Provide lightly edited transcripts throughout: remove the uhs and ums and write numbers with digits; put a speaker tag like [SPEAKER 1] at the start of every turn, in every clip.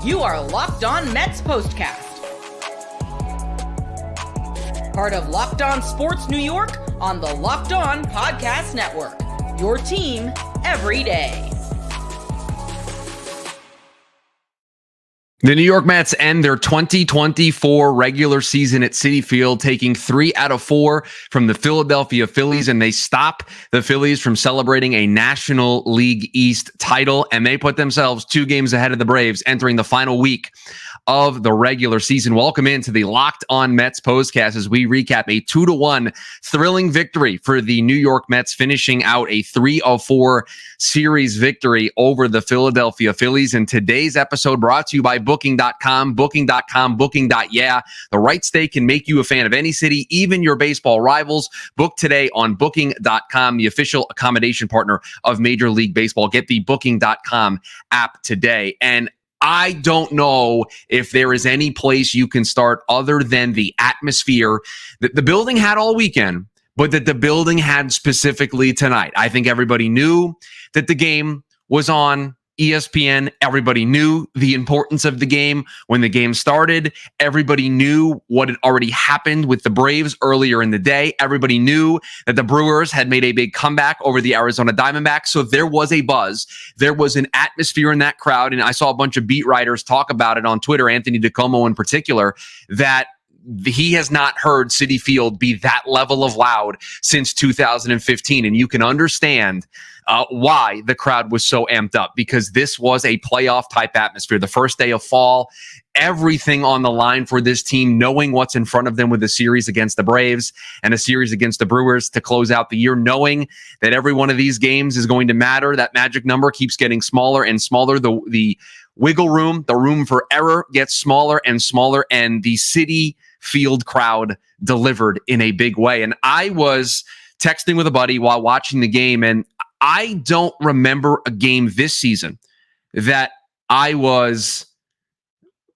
[SPEAKER 1] You are Locked On Mets Postcast. Part of Locked On Sports New York on the Locked On Podcast Network. Your team every day.
[SPEAKER 2] The New York Mets end their 2024 regular season at Citi Field, taking 3 out of 4 from the Philadelphia Phillies, and they stop the Phillies from celebrating a National League East title, and they put themselves 2 games ahead of the Braves entering the final week of the regular season. Welcome into the Locked On Mets postcast as we recap a 2-1 thrilling victory for the New York Mets, finishing out a 3-4 series victory over the Philadelphia Phillies. And today's episode brought to you by Booking.com, Booking.com, Booking.yeah. The right stay can make you a fan of any city, even your baseball rivals. Book today on Booking.com, the official accommodation partner of Major League Baseball. Get the Booking.com app today. And I don't know if there is any place you can start other than the atmosphere that the building had all weekend, but that the building had specifically tonight. I think everybody knew that the game was on ESPN. Everybody knew the importance of the game when the game started. Everybody knew what had already happened with the Braves earlier in the day. Everybody knew that the Brewers had made a big comeback over the Arizona Diamondbacks. So there was a buzz. There was an atmosphere in that crowd. And I saw a bunch of beat writers talk about it on Twitter, Anthony DiComo in particular, that he has not heard Citi Field be that level of loud since 2015. And you can understand why the crowd was so amped up, because this was a playoff type atmosphere. The first day of fall, everything on the line for this team, knowing what's in front of them with a series against the Braves and a series against the Brewers to close out the year, knowing that every one of these games is going to matter. That magic number keeps getting smaller and smaller. The wiggle room, the room for error gets smaller and smaller, and the Citi Field crowd delivered in a big way. And I was texting with a buddy while watching the game, and I don't remember a game this season that I was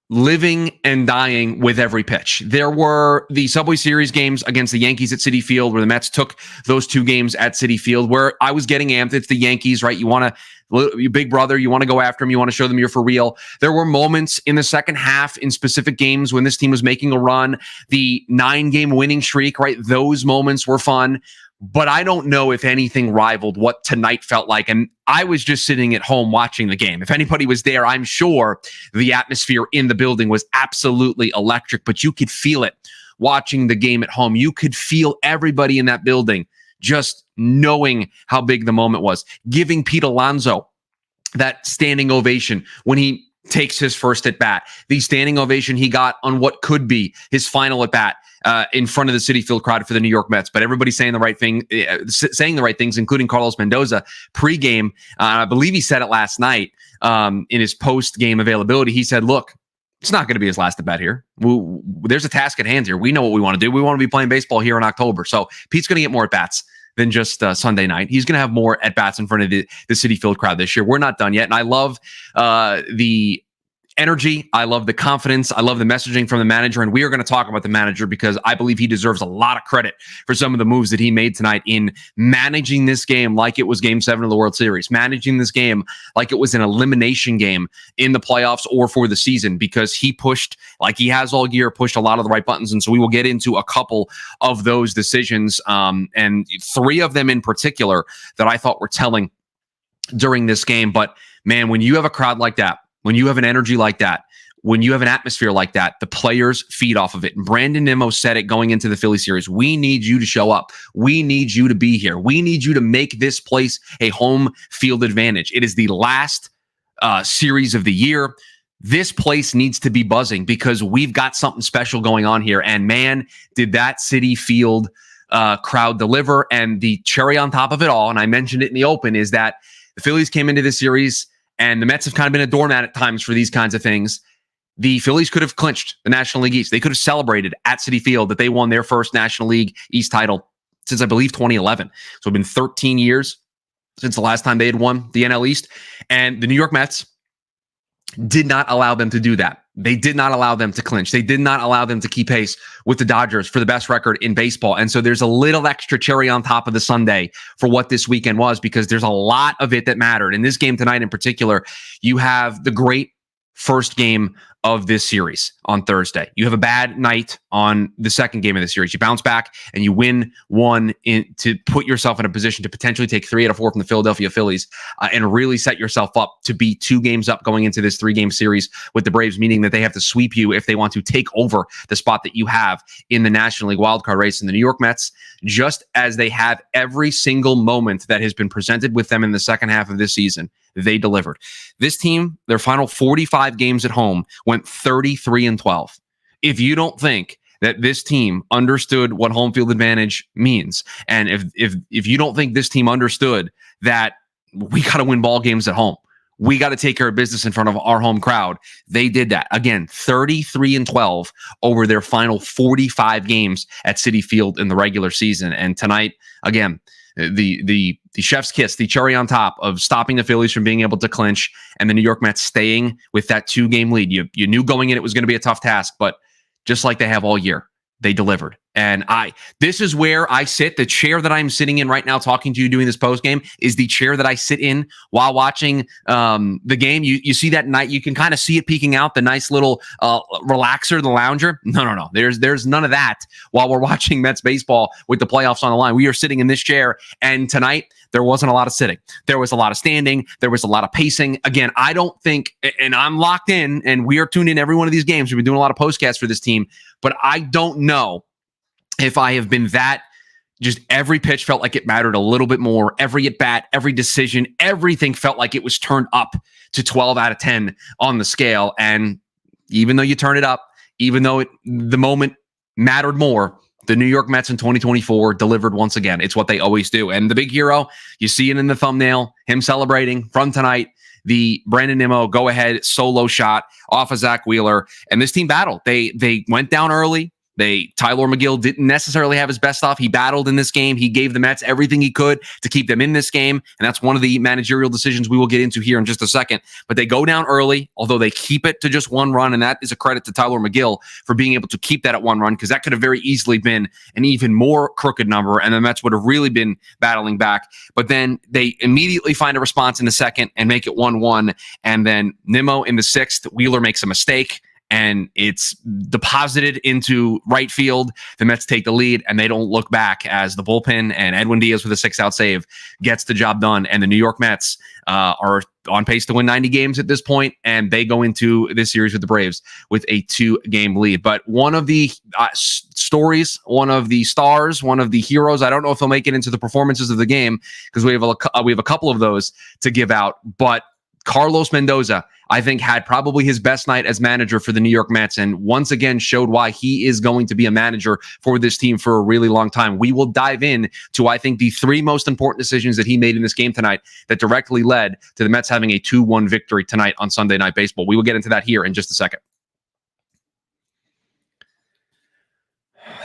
[SPEAKER 2] living and dying with every pitch. There were the Subway Series games against the Yankees at Citi Field, where the Mets took those 2 games at Citi Field, where I was getting amped. It's the Yankees, right? You want to, your big brother, you want to go after them. You want to show them you're for real. There were moments in the second half in specific games when this team was making a run, the 9-game winning streak, right? Those moments were fun. But I don't know if anything rivaled what tonight felt like. And I was just sitting at home watching the game. If anybody was there, I'm sure the atmosphere in the building was absolutely electric, but you could feel it watching the game at home. You could feel everybody in that building just knowing how big the moment was, giving Pete Alonso that standing ovation when he takes his first at bat, the standing ovation he got on what could be his final at bat in front of the Citi Field crowd for the New York Mets. But everybody saying the right things, including Carlos Mendoza pregame. I believe he said it last night in his post-game availability. He said, look, it's not going to be his last at bat here. There's a task at hand here. We know what we want to do. We want to be playing baseball here in October. So Pete's going to get more at bats than just Sunday night. He's going to have more at bats in front of the Citi Field crowd this year. We're not done yet. And I love the energy. I love the confidence. I love the messaging from the manager. And we are going to talk about the manager because I believe he deserves a lot of credit for some of the moves that he made tonight in managing this game like it was Game 7 of the World Series, managing this game like it was an elimination game in the playoffs or for the season, because he pushed, like he has all year, pushed a lot of the right buttons. And so we will get into a couple of those decisions, and 3 of them in particular that I thought were telling during this game. But man, when you have a crowd like that, when you have an energy like that, when you have an atmosphere like that, the players feed off of it. And Brandon Nimmo said it going into the Philly series. We need you to show up. We need you to be here. We need you to make this place a home field advantage. It is the last series of the year. This place needs to be buzzing because we've got something special going on here. And man, did that Citi Field crowd deliver. And the cherry on top of it all, and I mentioned it in the open, is that the Phillies came into this series, and the Mets have kind of been a doormat at times for these kinds of things. The Phillies could have clinched the National League East. They could have celebrated at Citi Field that they won their first National League East title since, I believe, 2011. So it's been 13 years since the last time they had won the NL East. And the New York Mets did not allow them to do that. They did not allow them to clinch. They did not allow them to keep pace with the Dodgers for the best record in baseball. And so there's a little extra cherry on top of the sundae for what this weekend was, because there's a lot of it that mattered. In this game tonight in particular, you have the great first game of this series on Thursday. You have a bad night on the second game of the series. You bounce back and you win one to put yourself in a position to potentially take 3 out of 4 from the Philadelphia Phillies and really set yourself up to be 2 games up going into this 3-game series with the Braves, meaning that they have to sweep you if they want to take over the spot that you have in the National League wildcard race. And the New York Mets, just as they have every single moment that has been presented with them in the second half of this season, they delivered. This team, their final 45 games at home, went 33-12. If you don't think that this team understood what home field advantage means, and if you don't think this team understood that we got to win ball games at home, we got to take care of business in front of our home crowd, they did that. Again, 33-12 over their final 45 games at Citi Field in the regular season. And tonight, again, the chef's kiss, the cherry on top of stopping the Phillies from being able to clinch and the New York Mets staying with that 2-game lead. You knew going in it was going to be a tough task, but just like they have all year, they delivered. And this is where I sit. The chair that I'm sitting in right now talking to you doing this post game is the chair that I sit in while watching the game. You see that night, you can kind of see it peeking out, the nice little relaxer, the lounger. No. There's none of that while we're watching Mets baseball with the playoffs on the line. We are sitting in this chair, and tonight there wasn't a lot of sitting. There was a lot of standing. There was a lot of pacing. Again, I don't think, and I'm locked in, and we are tuned in every one of these games. We've been doing a lot of postcasts for this team, but I don't know if I have been that, just every pitch felt like it mattered a little bit more. Every at-bat, every decision, everything felt like it was turned up to 12 out of 10 on the scale. And even though you turn it up, even though the moment mattered more, the New York Mets in 2024 delivered once again. It's what they always do. And the big hero, you see it in the thumbnail, him celebrating from tonight, the Brandon Nimmo go-ahead solo shot off of Zach Wheeler. And this team battled. They went down early. Tyler McGill didn't necessarily have his best off. He battled in this game. He gave the Mets everything he could to keep them in this game. And that's one of the managerial decisions we will get into here in just a second. But they go down early, although they keep it to just 1 run. And that is a credit to Tyler McGill for being able to keep that at 1 run, because that could have very easily been an even more crooked number. And the Mets would have really been battling back. But then they immediately find a response in the second and make it 1-1. And then Nimmo in the 6th, Wheeler makes a mistake, and it's deposited into right field. The Mets take the lead, and they don't look back as the bullpen and Edwin Diaz with a 6-out save gets the job done. And the New York Mets are on pace to win 90 games at this point, and they go into this series with the Braves with a 2-game lead. But one of the stories, one of the stars, one of the heroes, I don't know if they'll make it into the performances of the game because we have a couple of those to give out, but Carlos Mendoza, I think, had probably his best night as manager for the New York Mets, and once again showed why he is going to be a manager for this team for a really long time. We will dive in to, I think, the 3 most important decisions that he made in this game tonight that directly led to the Mets having a 2-1 victory tonight on Sunday Night Baseball. We will get into that here in just a second.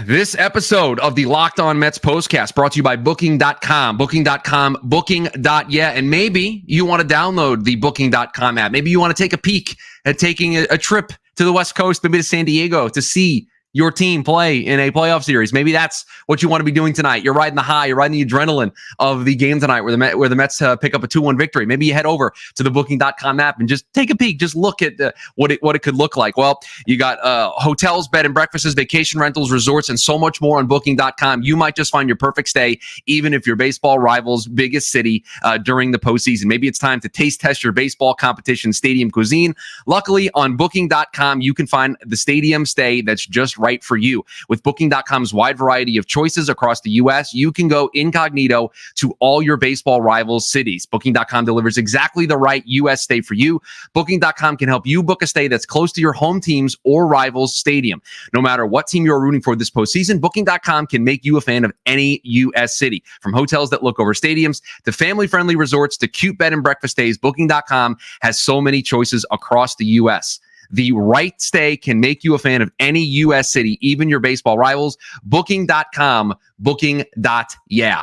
[SPEAKER 2] This episode of the Locked On Mets postcast brought to you by Booking.com. Booking.com, Booking.yeah. And maybe you want to download the Booking.com app. Maybe you want to take a peek at taking a trip to the West Coast, maybe to San Diego, to see your team play in a playoff series. Maybe that's what you want to be doing tonight. You're riding the high, you're riding the adrenaline of the game tonight where the Mets pick up a 2-1 victory. Maybe you head over to the Booking.com app and just take a peek, just look at what it could look like. Well, you got hotels, bed and breakfasts, vacation rentals, resorts, and so much more on Booking.com. You might just find your perfect stay, even if your baseball rival's biggest city during the postseason. Maybe it's time to taste test your baseball competition stadium cuisine. Luckily, on Booking.com, you can find the stadium stay that's just right for you. With Booking.com's wide variety of choices across the U.S., you can go incognito to all your baseball rivals' cities. Booking.com delivers exactly the right U.S. stay for you. Booking.com can help you book a stay that's close to your home team's or rival's stadium. No matter what team you're rooting for this postseason, Booking.com can make you a fan of any U.S. city. From hotels that look over stadiums to family-friendly resorts to cute bed and breakfast stays, Booking.com has so many choices across the U.S. The right stay can make you a fan of any U.S. city, even your baseball rivals. Booking.com, Booking.yeah.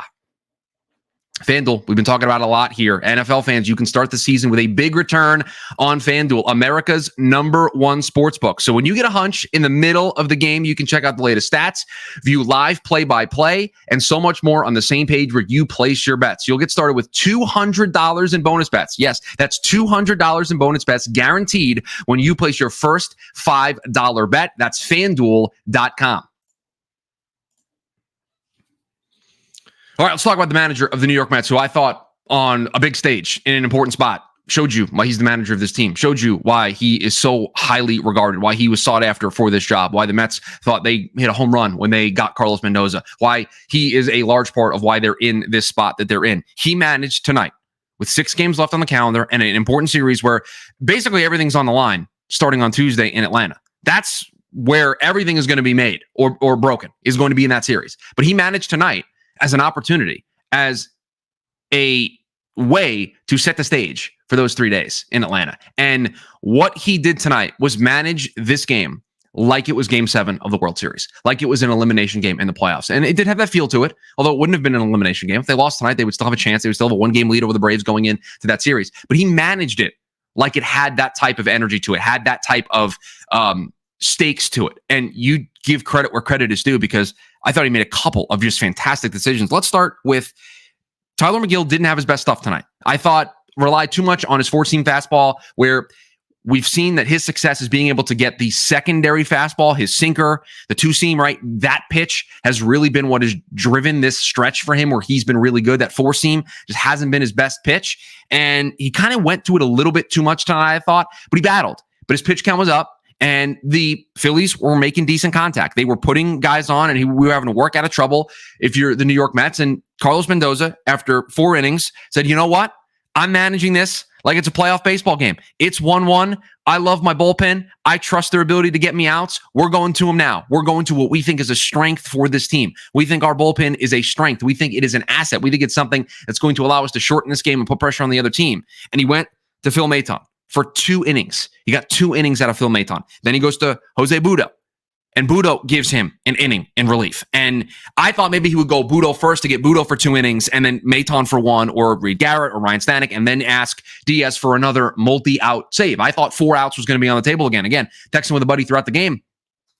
[SPEAKER 2] FanDuel, we've been talking about it a lot here. NFL fans, you can start the season with a big return on FanDuel, America's #1 sportsbook. So when you get a hunch in the middle of the game, you can check out the latest stats, view live play-by-play, and so much more on the same page where you place your bets. You'll get started with $200 in bonus bets. Yes, that's $200 in bonus bets guaranteed when you place your first $5 bet. That's FanDuel.com. All right, let's talk about the manager of the New York Mets, who I thought on a big stage in an important spot showed you why he's the manager of this team, showed you why he is so highly regarded, why he was sought after for this job, why the Mets thought they hit a home run when they got Carlos Mendoza, why he is a large part of why they're in this spot that they're in. He managed tonight with 6 games left on the calendar and an important series where basically everything's on the line starting on Tuesday in Atlanta. That's where everything is going to be made or broken, is going to be in that series. But he managed tonight as an opportunity, as a way to set the stage for those 3 days in Atlanta. And what he did tonight was manage this game like it was Game 7 of the World Series, like it was an elimination game in the playoffs. And it did have that feel to it, although it wouldn't have been an elimination game. If they lost tonight, they would still have a chance. They would still have a 1-game lead over the Braves going into that series. But he managed it like it had that type of energy to it, had that type of stakes to it. And you give credit where credit is due, because I thought he made a couple of just fantastic decisions. Let's start with Tyler McGill. Didn't have his best stuff tonight. I thought relied too much on his 4-seam fastball, where we've seen that his success is being able to get the secondary fastball, his sinker, the 2-seam, right? That pitch has really been what has driven this stretch for him, where he's been really good. That 4-seam just hasn't been his best pitch. And he kind of went to it a little bit too much tonight, I thought, but he battled. But his pitch count was up. And the Phillies were making decent contact. They were putting guys on, and we were having to work out of trouble if you're the New York Mets. And Carlos Mendoza, after 4 innings, said, you know what? I'm managing this like it's a playoff baseball game. It's 1-1. I love my bullpen. I trust their ability to get me outs. We're going to them now. We're going to what we think is a strength for this team. We think our bullpen is a strength. We think it is an asset. We think it's something that's going to allow us to shorten this game and put pressure on the other team. And he went to Phil Maton for 2 innings. He got 2 innings out of Phil Maton. Then he goes to Jose Budo, and Budo gives him an inning in relief. And I thought maybe he would go Budo first to get Budo for 2 innings, and then Maton for 1, or Reed Garrett or Ryan Stanek, and then ask Diaz for another multi-out save. I thought 4 outs was going to be on the table again. Again, texting with a buddy throughout the game,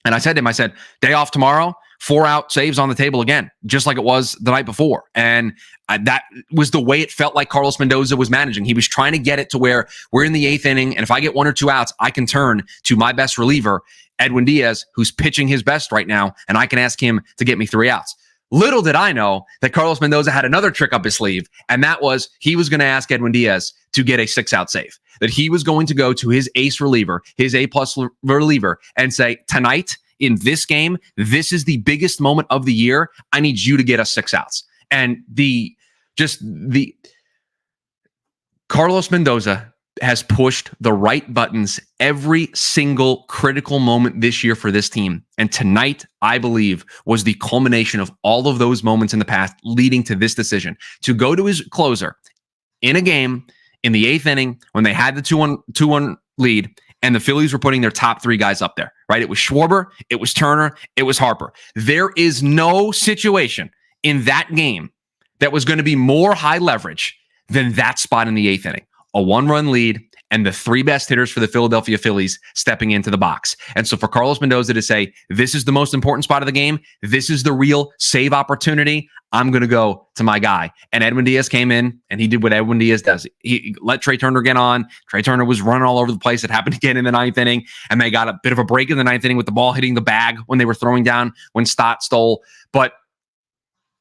[SPEAKER 2] and I said to him, day off tomorrow, 4 out saves on the table again, just like it was the night before. And that was the way it felt like Carlos Mendoza was managing. He was trying to get it to where we're in the 8th inning, and if I get 1 or 2 outs, I can turn to my best reliever, Edwin Diaz, who's pitching his best right now, and I can ask him to get me 3 outs. Little did I know that Carlos Mendoza had another trick up his sleeve, and that was he was going to ask Edwin Diaz to get a 6-out save, that he was going to go to his ace reliever, his A-plus reliever, and say, tonight, in this game, this is the biggest moment of the year. I need you to get us 6 outs. And the Carlos Mendoza has pushed the right buttons every single critical moment this year for this team. And tonight, I believe, was the culmination of all of those moments in the past leading to this decision to go to his closer in a game in the 8th inning when they had the 2-1 lead, and the Phillies were putting their top 3 guys up there, right? It was Schwarber, it was Turner, it was Harper. There is no situation in that game that was going to be more high leverage than that spot in the 8th inning. A 1-run lead, and the 3 best hitters for the Philadelphia Phillies stepping into the box. And so for Carlos Mendoza to say, this is the most important spot of the game, this is the real save opportunity, I'm going to go to my guy. And Edwin Diaz came in, and he did what Edwin Diaz does. He let Trey Turner get on. Trey Turner was running all over the place. It happened again in the 9th inning, and they got a bit of a break in the 9th inning with the ball hitting the bag when they were throwing down when Stott stole. But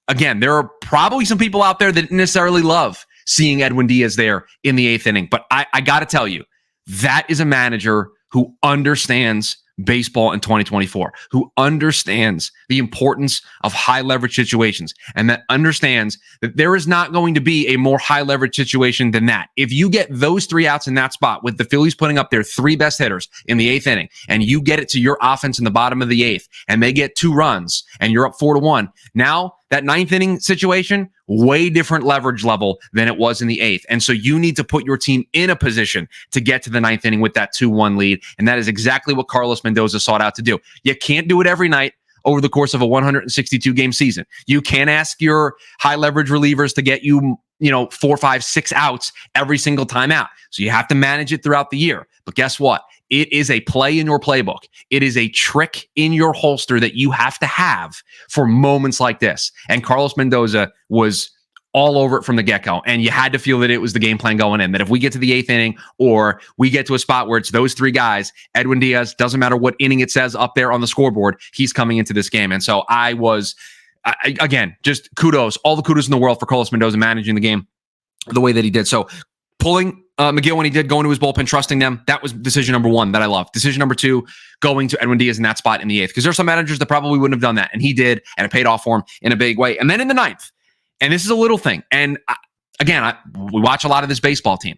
[SPEAKER 2] again, there are probably some people out there that didn't necessarily love seeing Edwin Diaz there in the 8th inning. But I got to tell you, that is a manager who understands baseball in 2024, who understands the importance of high leverage situations, and that understands that there is not going to be a more high leverage situation than that. If you get those 3 outs in that spot with the Phillies putting up their 3 best hitters in the 8th inning, and you get it to your offense in the bottom of the 8th, and they get 2 runs, and you're up 4-1, now that 9th inning situation, way different leverage level than it was in the 8th. And so you need to put your team in a position to get to the 9th inning with that 2-1 lead. And that is exactly what Carlos Mendoza sought out to do. You can't do it every night over the course of a 162 game season. You can't ask your high leverage relievers to get you 4, 5, 6 outs every single time out. So you have to manage it throughout the year. But guess what? It is a play in your playbook. It is a trick in your holster that you have to have for moments like this. And Carlos Mendoza was all over it from the get-go. And you had to feel that it was the game plan going in, that if we get to the 8th inning or we get to a spot where it's those 3 guys, Edwin Diaz, doesn't matter what inning it says up there on the scoreboard, he's coming into this game. And so again, just kudos, all the kudos in the world for Carlos Mendoza managing the game the way that he did. So pulling McGill when he did, going to his bullpen, trusting them, that was decision number 1 that I love. Decision number 2, going to Edwin Diaz in that spot in the 8th, because there's some managers that probably wouldn't have done that, and he did, and it paid off for him in a big way. And then in the 9th, and this is a little thing, and we watch a lot of this baseball team.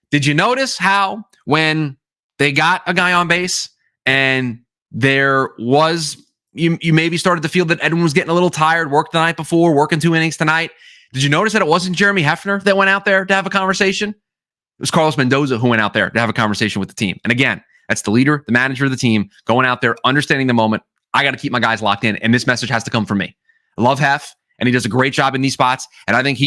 [SPEAKER 2] Did you notice how when they got a guy on base and there was, you maybe started to feel that Edwin was getting a little tired, worked the night before, working 2 innings tonight. Did you notice that it wasn't Jeremy Hefner that went out there to have a conversation? It was Carlos Mendoza who went out there to have a conversation with the team. And again, that's the leader, the manager of the team, going out there, understanding the moment. I got to keep my guys locked in, and this message has to come from me. I love Hef, and he does a great job in these spots. And I think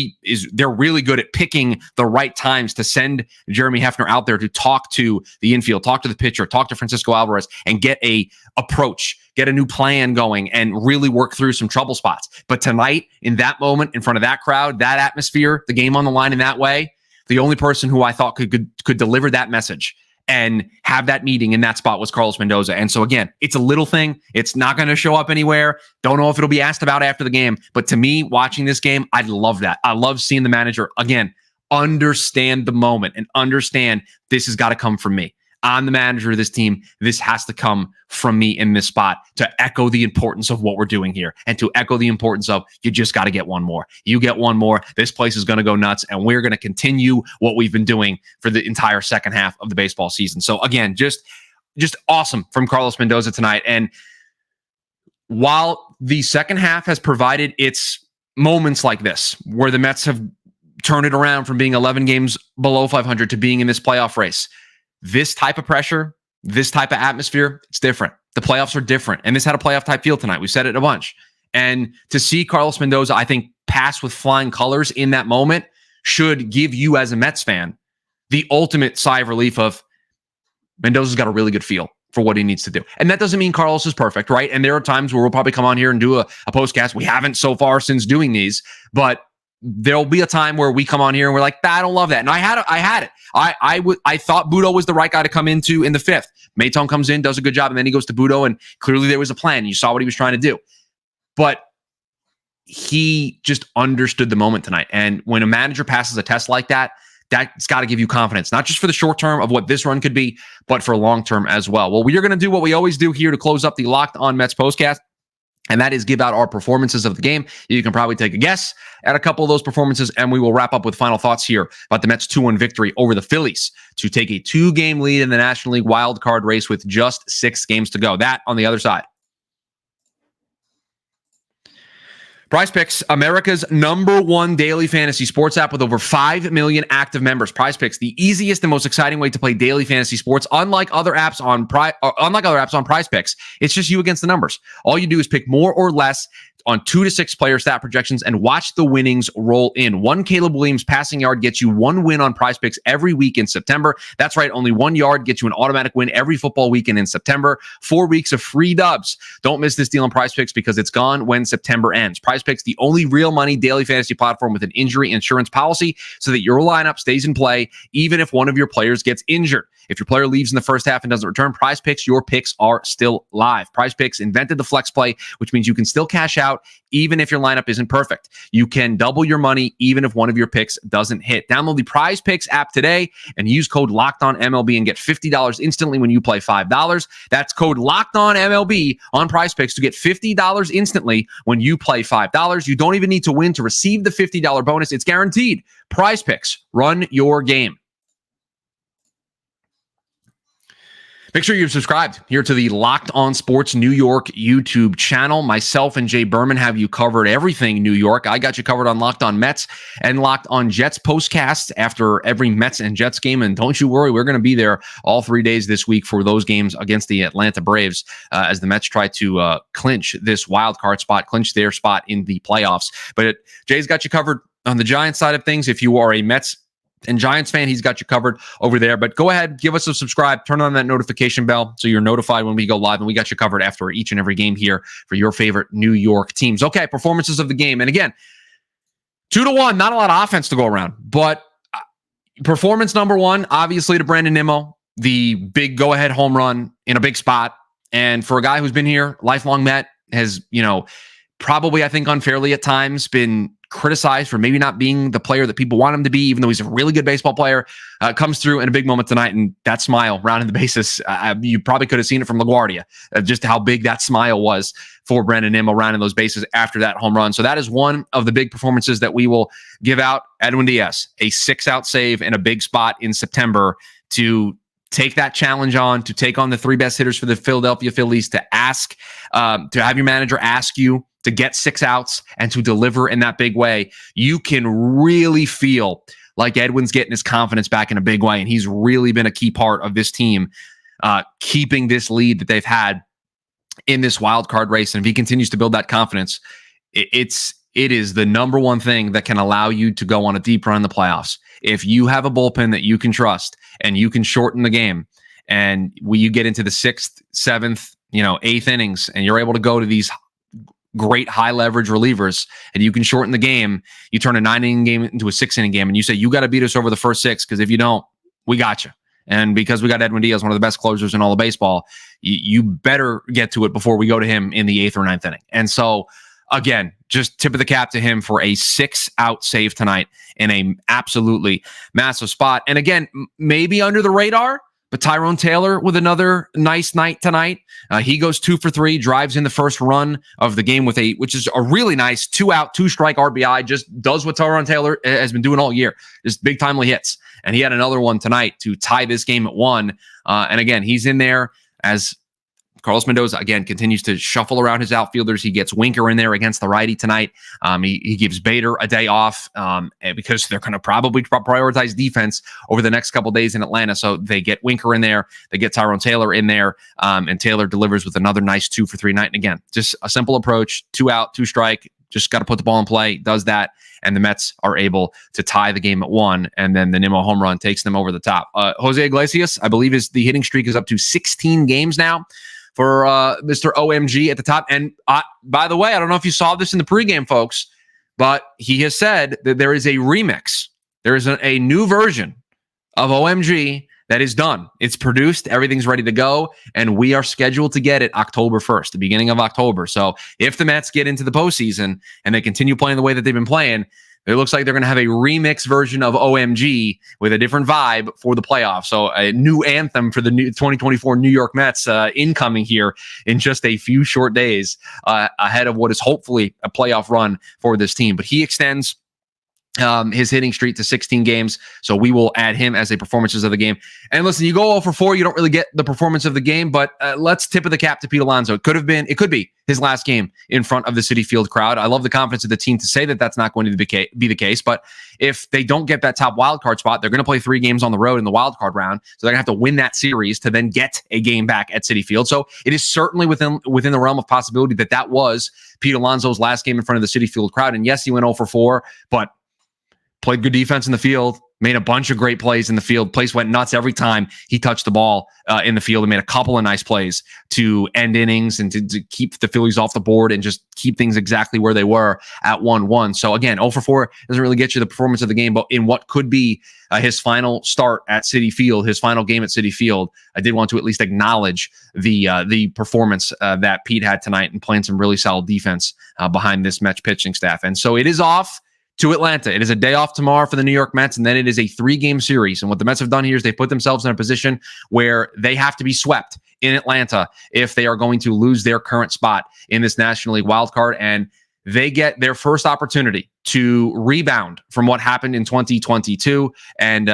[SPEAKER 2] they're really good at picking the right times to send Jeremy Hefner out there to talk to the infield, talk to the pitcher, talk to Francisco Alvarez, and get a approach, get a new plan going, and really work through some trouble spots. But tonight, in that moment, in front of that crowd, that atmosphere, the game on the line in that way, the only person who I thought could deliver that message and have that meeting in that spot was Carlos Mendoza. And so again, it's a little thing. It's not going to show up anywhere. Don't know if it'll be asked about after the game. But to me, watching this game, I love that. I love seeing the manager, again, understand the moment and understand this has got to come from me. I'm the manager of this team. This has to come from me in this spot to echo the importance of what we're doing here and to echo the importance of you just got to get one more. You get one more. This place is going to go nuts, and we're going to continue what we've been doing for the entire second half of the baseball season. So again, just awesome from Carlos Mendoza tonight. And while the second half has provided its moments like this, where the Mets have turned it around from being 11 games below 500 to being in this playoff race, this type of pressure, this type of atmosphere, it's different. The playoffs are different. And this had a playoff type feel tonight. We said it a bunch. And to see Carlos Mendoza, I think, pass with flying colors in that moment should give you as a Mets fan the ultimate sigh of relief of Mendoza's got a really good feel for what he needs to do. And that doesn't mean Carlos is perfect, right? And there are times where we'll probably come on here and do a postcast. We haven't so far since doing these, but there'll be a time where we come on here and we're like, I don't love that. And I had it. I thought Budo was the right guy to come into in the 5th. Mayton comes in, does a good job, and then he goes to Budo, and clearly there was a plan. You saw what he was trying to do. But he just understood the moment tonight. And when a manager passes a test like that, that's got to give you confidence, not just for the short term of what this run could be, but for long term as well. Well, we are going to do what we always do here to close up the Locked On Mets postcast. And that is give out our performances of the game. You can probably take a guess at a couple of those performances, and we will wrap up with final thoughts here about the Mets' 2-1 victory over the Phillies to take a 2-game lead in the National League wild card race with just 6 games to go. That on the other side. PrizePicks, America's #1 daily fantasy sports app with over 5 million active members. PrizePicks, the easiest and most exciting way to play daily fantasy sports. Unlike other apps on PrizePicks, it's just you against the numbers. All you do is pick more or less on 2 to 6 player stat projections and watch the winnings roll in. One Caleb Williams passing yard gets you 1 win on PrizePicks every week in September. That's right, only 1 yard gets you an automatic win every football weekend in September. 4 weeks of free dubs. Don't miss this deal on PrizePicks because it's gone when September ends. PrizePicks, the only real money daily fantasy platform with an injury insurance policy so that your lineup stays in play even if one of your players gets injured. If your player leaves in the first half and doesn't return, PrizePicks, your picks are still live. PrizePicks invented the flex play, which means you can still cash out even if your lineup isn't perfect. You can double your money even if one of your picks doesn't hit. Download the PrizePicks app today and use code LOCKEDONMLB and get $50 instantly when you play $5. That's code LOCKEDONMLB on PrizePicks to get $50 instantly when you play $5. You don't even need to win to receive the $50 bonus. It's guaranteed. PrizePicks, run your game. Make sure you're subscribed here to the Locked On Sports New York YouTube channel. Myself and Jay Berman have you covered everything New York. I got you covered on Locked On Mets and Locked On Jets postcasts after every Mets and Jets game. And don't you worry, we're going to be there all 3 days this week for those games against the Atlanta Braves as the Mets try to clinch this wild card spot, clinch their spot in the playoffs. But Jay's got you covered on the Giants side of things. If you are a Mets and Giants fan, he's got you covered over there. But go ahead, give us a subscribe, turn on that notification bell so you're notified when we go live, and we got you covered after each and every game here for your favorite New York teams. Okay, performances of the game. And again, 2-1, not a lot of offense to go around, but performance number one, obviously to Brandon Nimmo, the big go-ahead home run in a big spot. And for a guy who's been here, lifelong Met, has, probably, I think, unfairly at times been criticized for maybe not being the player that people want him to be, even though he's a really good baseball player, comes through in a big moment tonight. And that smile rounding the bases, you probably could have seen it from LaGuardia, just how big that smile was for Brandon Nimmo rounding those bases after that home run. So that is one of the big performances that we will give out. Edwin Diaz, a 6-out save in a big spot in September to take that challenge on, to take on the 3 best hitters for the Philadelphia Phillies, to ask, to have your manager ask you to get 6 outs and to deliver in that big way. You can really feel like Edwin's getting his confidence back in a big way. And he's really been a key part of this team, keeping this lead that they've had in this wild card race. And if he continues to build that confidence, it is the number one thing that can allow you to go on a deep run in the playoffs. If you have a bullpen that you can trust and you can shorten the game, and when you get into the 6th, 7th, 8th innings, and you're able to go to these great high leverage relievers and you can shorten the game, you turn a 9-inning game into a 6-inning game, and you say, you got to beat us over the first 6, because if you don't, we got you. And because we got Edwin Diaz, one of the best closers in all of baseball, you better get to it before we go to him in the 8th or 9th inning. And so, again, just tip of the cap to him for a 6-out save tonight in a absolutely massive spot. And again, maybe under the radar, but Tyrone Taylor with another nice night tonight. He goes 2 for 3, drives in the first run of the game which is a really nice 2-out, 2-strike RBI. Just does what Tyrone Taylor has been doing all year, just big timely hits. And he had another one tonight to tie this game at 1. And again, he's in there as Carlos Mendoza, again, continues to shuffle around his outfielders. He gets Winker in there against the righty tonight. He gives Bader a day off because they're going to probably prioritize defense over the next couple days in Atlanta. So they get Winker in there. They get Tyrone Taylor in there. And Taylor delivers with another nice 2 for 3 night. And again, just a simple approach, 2-out, 2-strike. Just got to put the ball in play, does that. And the Mets are able to tie the game at 1. And then the Nimmo home run takes them over the top. Jose Iglesias, I believe, the hitting streak is up to 16 games now for Mr. OMG at the top. And by the way, I don't know if you saw this in the pregame, folks, but he has said that there is a remix. There is a new version of OMG that is done. It's produced. Everything's ready to go. And we are scheduled to get it October 1st, the beginning of October. So if the Mets get into the postseason and they continue playing the way that they've been playing, it looks like they're going to have a remix version of OMG with a different vibe for the playoffs. So a new anthem for the new 2024 New York Mets incoming here in just a few short days ahead of what is hopefully a playoff run for this team. But he extends his hitting streak to 16 games. So we will add him as a performances of the game. And listen, you go 0 for 4, you don't really get the performance of the game, but let's tip of the cap to Pete Alonso. It could be his last game in front of the Citi Field crowd. I love the confidence of the team to say that that's not going to be the case, but if they don't get that top wildcard spot, they're going to play 3 games on the road in the wildcard round. So they're going to have to win that series to then get a game back at Citi Field. So it is certainly within the realm of possibility that was Pete Alonso's last game in front of the Citi Field crowd. And yes, he went 0 for 4, but played good defense in the field, made a bunch of great plays in the field. Place went nuts every time he touched the ball in the field, and made a couple of nice plays to end innings and to keep the Phillies off the board and just keep things exactly where they were at 1-1. So again, 0 for 4 doesn't really get you the performance of the game, but in what could be his final start at Citi Field, his final game at Citi Field, I did want to at least acknowledge the performance that Pete had tonight and playing some really solid defense behind this Mets pitching staff. And so it is off to Atlanta. It is a day off tomorrow for the New York Mets, and then it is a 3-game series. And what the Mets have done here is they put themselves in a position where they have to be swept in Atlanta if they are going to lose their current spot in this National League wildcard. And they get their first opportunity to rebound from what happened in 2022 and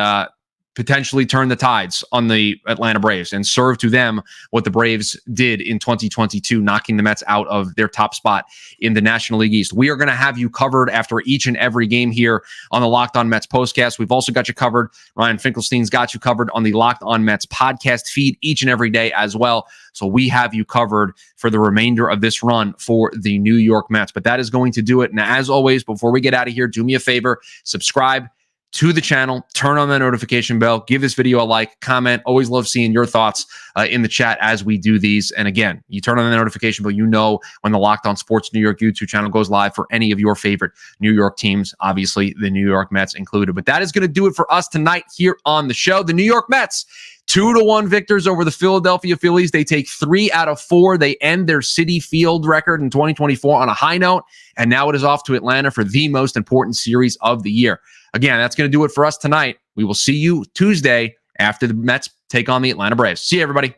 [SPEAKER 2] potentially turn the tides on the Atlanta Braves and serve to them what the Braves did in 2022, knocking the Mets out of their top spot in the National League East. We are going to have you covered after each and every game here on the Locked On Mets postcast. We've also got you covered. Ryan Finkelstein's got you covered on the Locked On Mets podcast feed each and every day as well. So we have you covered for the remainder of this run for the New York Mets. But that is going to do it. And as always, before we get out of here, do me a favor, subscribe to the channel, turn on that notification bell, give this video a like, comment. Always love seeing your thoughts in the chat as we do these. And again, you turn on the notification bell, you know when the Locked On Sports New York YouTube channel goes live for any of your favorite New York teams, obviously the New York Mets included. But that is going to do it for us tonight here on the show. The New York Mets, 2-1 victors over the Philadelphia Phillies. They take 3 out of 4. They end their Citi Field record in 2024 on a high note. And now it is off to Atlanta for the most important series of the year. Again, that's going to do it for us tonight. We will see you Tuesday after the Mets take on the Atlanta Braves. See you, everybody.